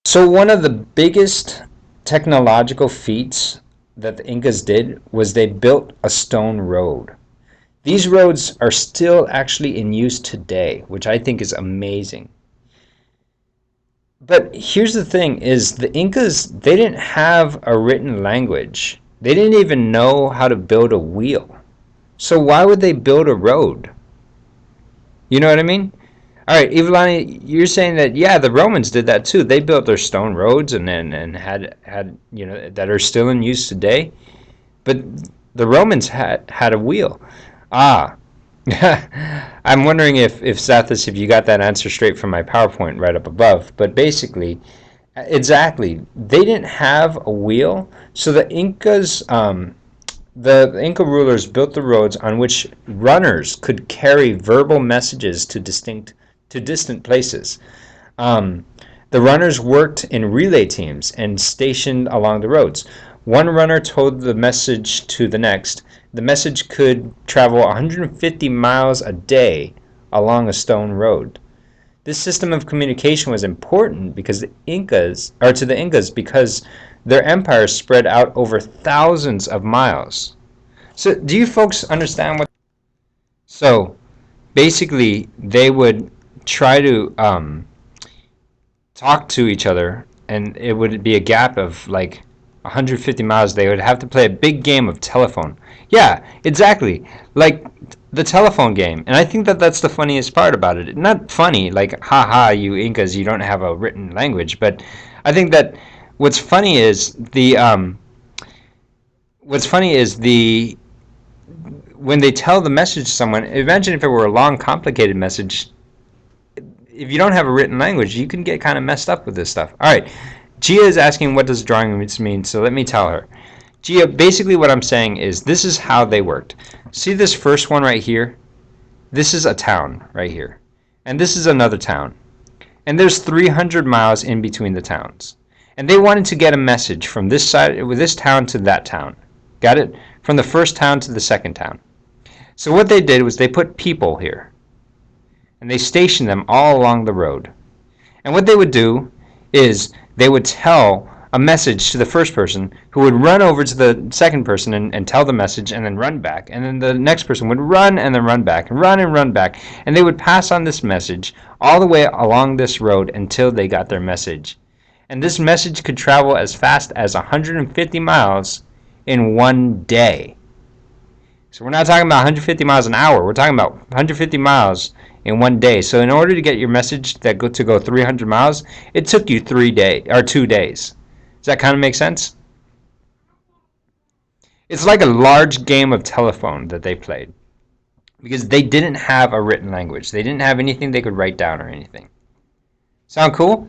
So one of the biggest technological feats that the Incas did was they built a stone road. These roads are still actually in use today, which I think is amazing. But here's the thing is the Incas, they didn't have a written language. They didn't even know how to build a wheel. So why would they build a road? You know what I mean? All right, Ivlani, you're saying that yeah, the Romans did that too. They built their stone roads and had that are still in use today. But the Romans had a wheel. Ah, I'm wondering if Sathis, if you got that answer straight from my PowerPoint right up above. But basically, exactly, they didn't have a wheel, so the Inca rulers built the roads on which runners could carry verbal messages to distant places. Um, the runners worked in relay teams and stationed along the roads. One runner told the message to the next. The message could travel 150 miles a day along a stone road. This system of communication was important because the Incas because their empire spread out over thousands of miles. So, do you folks understand what? So, basically, they would try to talk to each other, and it would be a gap of like 150 miles. They would have to play a big game of telephone. Yeah, exactly. Like the telephone game. And I think that that's the funniest part about it. Not funny, like, haha, you Incas, you don't have a written language. But I think that what's funny is the when they tell the message to someone, imagine if it were a long, complicated message. If you don't have a written language, you can get kind of messed up with this stuff. All right, Gia is asking what does drawing mean, so let me tell her. Gia, basically what I'm saying is this is how they worked. See this first one right here? This is a town right here. And this is another town. And there's 300 miles in between the towns. And they wanted to get a message from this side, with this town to that town. Got it? From the first town to the second town. So what they did was they put people here. And they stationed them all along the road. And what they would do is they would tell a message to the first person who would run over to the second person and tell the message and then run back. And then the next person would run and then run back and run back. And they would pass on this message all the way along this road until they got their message. And this message could travel as fast as 150 miles in one day. So we're not talking about 150 miles an hour. We're talking about 150 miles in one day. So in order to get your message to go 300 miles, it took you 3 days or 2 days. Does that kind of make sense? It's like a large game of telephone that they played because they didn't have a written language. They didn't have anything they could write down or anything. Sound cool?